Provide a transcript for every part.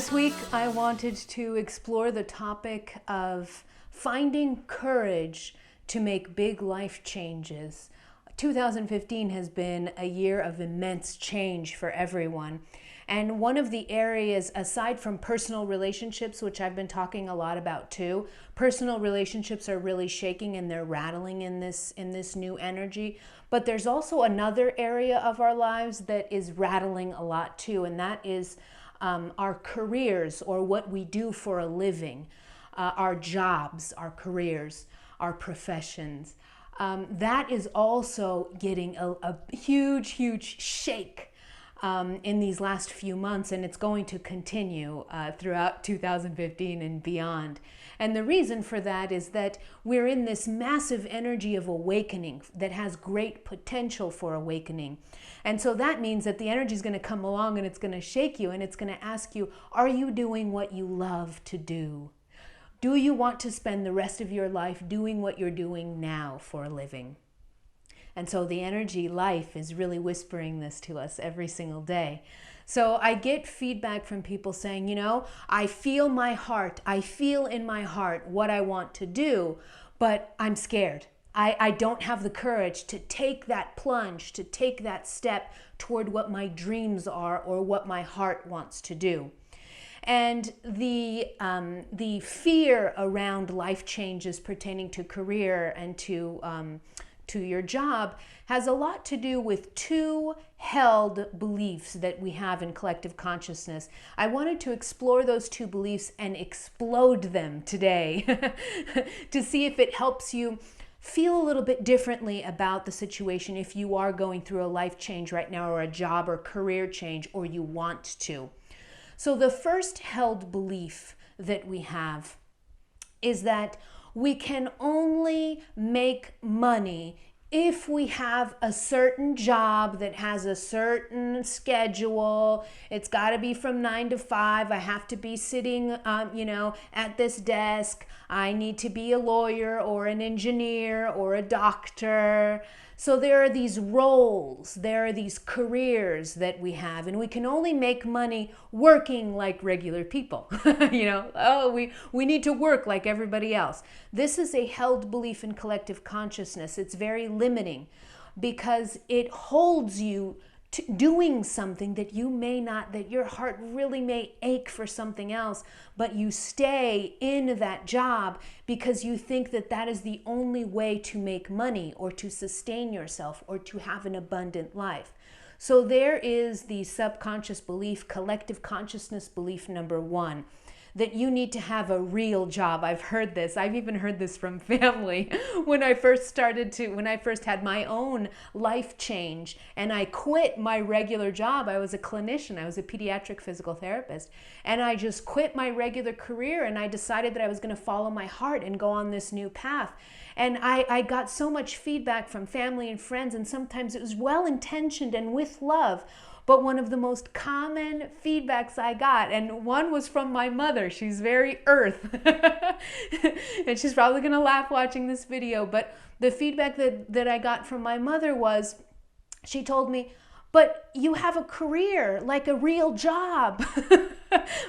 This week, I wanted to explore the topic of finding courage to make big life changes. 2015 has been a year of immense change for everyone. And one of the areas, aside from personal relationships, which I've been talking a lot about too, personal relationships are really shaking and they're rattling in this new energy. But there's also another area of our lives that is rattling a lot too, and that is our careers, or what we do for a living, our jobs, our careers, our professions. That is also getting a huge shake in these last few months, and it's going to continue throughout 2015 and beyond. And the reason for that is that we're in this massive energy of awakening that has great potential for awakening. And so that means that the energy is going to come along and it's going to shake you and it's going to ask you, are you doing what you love to do? Do you want to spend the rest of your life doing what you're doing now for a living? And so the energy life is really whispering this to us every single day. So I get feedback from people saying, you know, I feel in my heart what I want to do, but I'm scared. I don't have the courage to take that plunge, to take that step toward what my dreams are or what my heart wants to do. And the fear around life changes pertaining to career and to your job has a lot to do with two held beliefs that we have in collective consciousness. I wanted to explore those two beliefs and explode them today to see if it helps you feel a little bit differently about the situation if you are going through a life change right now, or a job or career change, or you want to. So the first held belief that we have is that we can only make money if we have a certain job that has a certain schedule. It's got to be from 9 to 5. I have to be sitting, at this desk. I need to be a lawyer or an engineer or a doctor. So there are these roles, there are these careers that we have, and we can only make money working like regular people. We need to work like everybody else. This is a held belief in collective consciousness. It's very limiting because it holds you to doing something that you may not, that your heart really may ache for something else, but you stay in that job because you think that that is the only way to make money or to sustain yourself or to have an abundant life. So there is the subconscious belief, collective consciousness belief number one, that you need to have a real job. I've heard this. I've even heard this from family when I first had my own life change and I quit my regular job. I was a clinician. I was a pediatric physical therapist. And I just quit my regular career and I decided that I was going to follow my heart and go on this new path. And I got so much feedback from family and friends, and sometimes it was well-intentioned and with love. But one of the most common feedbacks I got, and one was from my mother. She's very earth. And she's probably going to laugh watching this video. But the feedback that I got from my mother was, she told me, but you have a career, like a real job.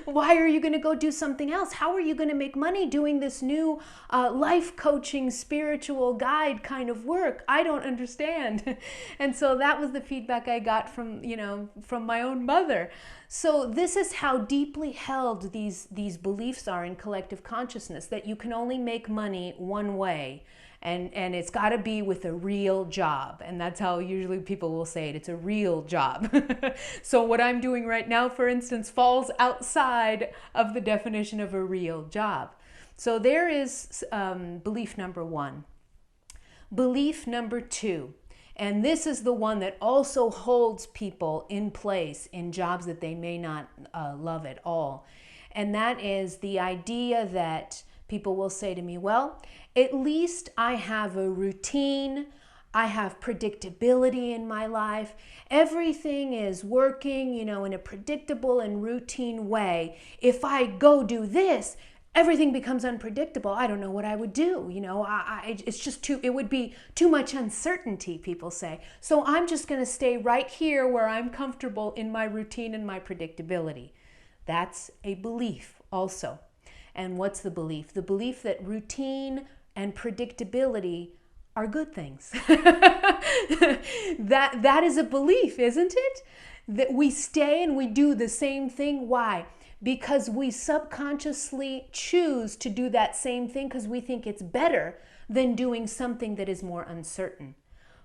Why are you going to go do something else? How are you going to make money doing this new life coaching, spiritual guide kind of work? I don't understand. And so that was the feedback I got from my own mother. So this is how deeply held these beliefs are in collective consciousness, that you can only make money one way. And it's got to be with a real job. And that's how usually people will say it. It's a real job. So what I'm doing right now, for instance, falls outside of the definition of a real job. So there is belief number one. Belief number two. And this is the one that also holds people in place in jobs that they may not love at all. And that is the idea that people will say to me, well, at least I have a routine, I have predictability in my life, everything is working, in a predictable and routine way. If I go do this, everything becomes unpredictable. I don't know what I would do. It would be too much uncertainty, people say. So I'm just going to stay right here where I'm comfortable in my routine and my predictability. That's a belief also. And what's the belief? The belief that routine and predictability are good things. That is a belief, isn't it? That we stay and we do the same thing. Why? Because we subconsciously choose to do that same thing because we think it's better than doing something that is more uncertain.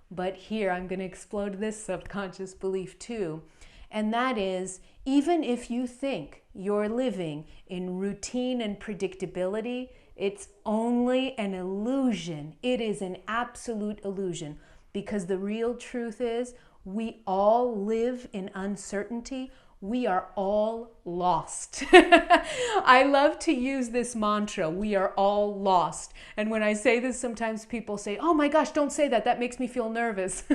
But here I'm going to explode this subconscious belief too. And that is, even if you think you're living in routine and predictability, it's only an illusion. It is an absolute illusion, because the real truth is we all live in uncertainty. We are all lost. I love to use this mantra, we are all lost. And when I say this, sometimes people say, oh my gosh, don't say that. That makes me feel nervous.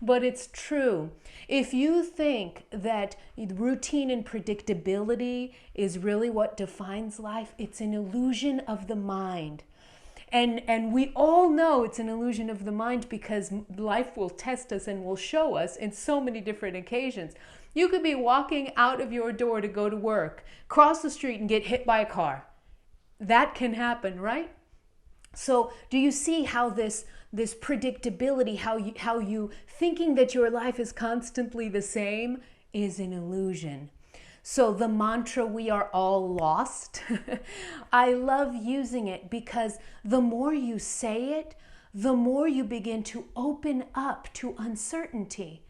But it's true. If you think that routine and predictability is really what defines life, it's an illusion of the mind. And we all know it's an illusion of the mind, because life will test us and will show us in so many different occasions. You could be walking out of your door to go to work, cross the street and get hit by a car. That can happen, right? So do you see how this predictability, how you thinking that your life is constantly the same, is an illusion? So the mantra, we are all lost, I love using it, because the more you say it, the more you begin to open up to uncertainty.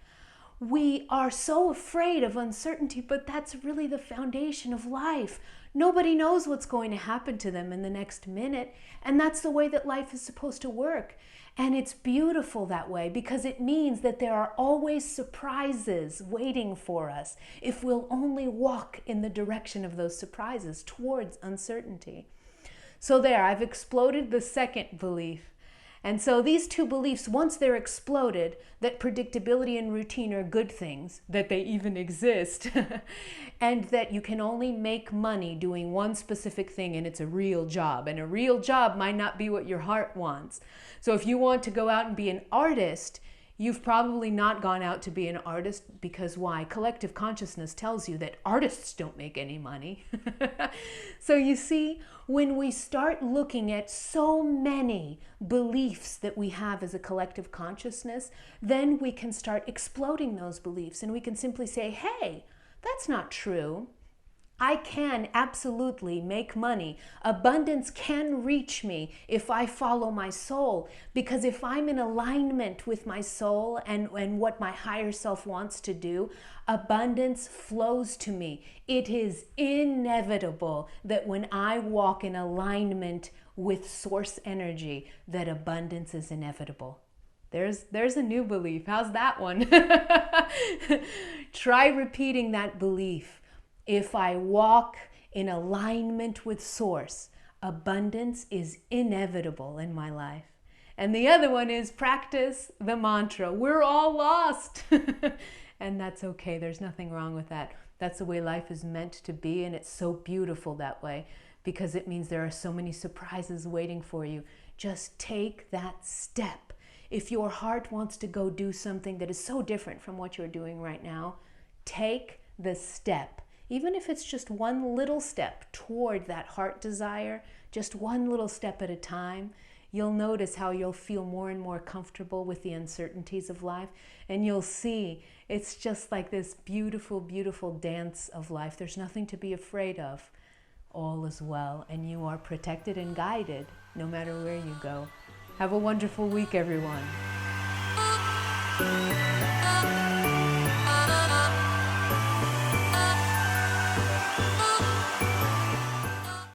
We are so afraid of uncertainty, but that's really the foundation of life. Nobody knows what's going to happen to them in the next minute, and that's the way that life is supposed to work. And it's beautiful that way, because it means that there are always surprises waiting for us if we'll only walk in the direction of those surprises towards uncertainty. So there, I've exploded the second belief. And so these two beliefs, once they're exploded, that predictability and routine are good things, that they even exist, and that you can only make money doing one specific thing, and it's a real job. And a real job might not be what your heart wants. So if you want to go out and be an artist, you've probably not gone out to be an artist, because why? Collective consciousness tells you that artists don't make any money. So you see, when we start looking at so many beliefs that we have as a collective consciousness, then we can start exploding those beliefs, and we can simply say, hey, that's not true. I can absolutely make money. Abundance can reach me if I follow my soul. Because if I'm in alignment with my soul and what my higher self wants to do, abundance flows to me. It is inevitable that when I walk in alignment with source energy, that abundance is inevitable. There's a new belief. How's that one? Try repeating that belief. If I walk in alignment with source, abundance is inevitable in my life. And the other one is practice the mantra. We're all lost. And that's okay. There's nothing wrong with that. That's the way life is meant to be, and it's so beautiful that way, because it means there are so many surprises waiting for you. Just take that step. If your heart wants to go do something that is so different from what you're doing right now, take the step. Even if it's just one little step toward that heart desire, just one little step at a time, you'll notice how you'll feel more and more comfortable with the uncertainties of life. And you'll see it's just like this beautiful, beautiful dance of life. There's nothing to be afraid of. All is well, and you are protected and guided no matter where you go. Have a wonderful week, everyone.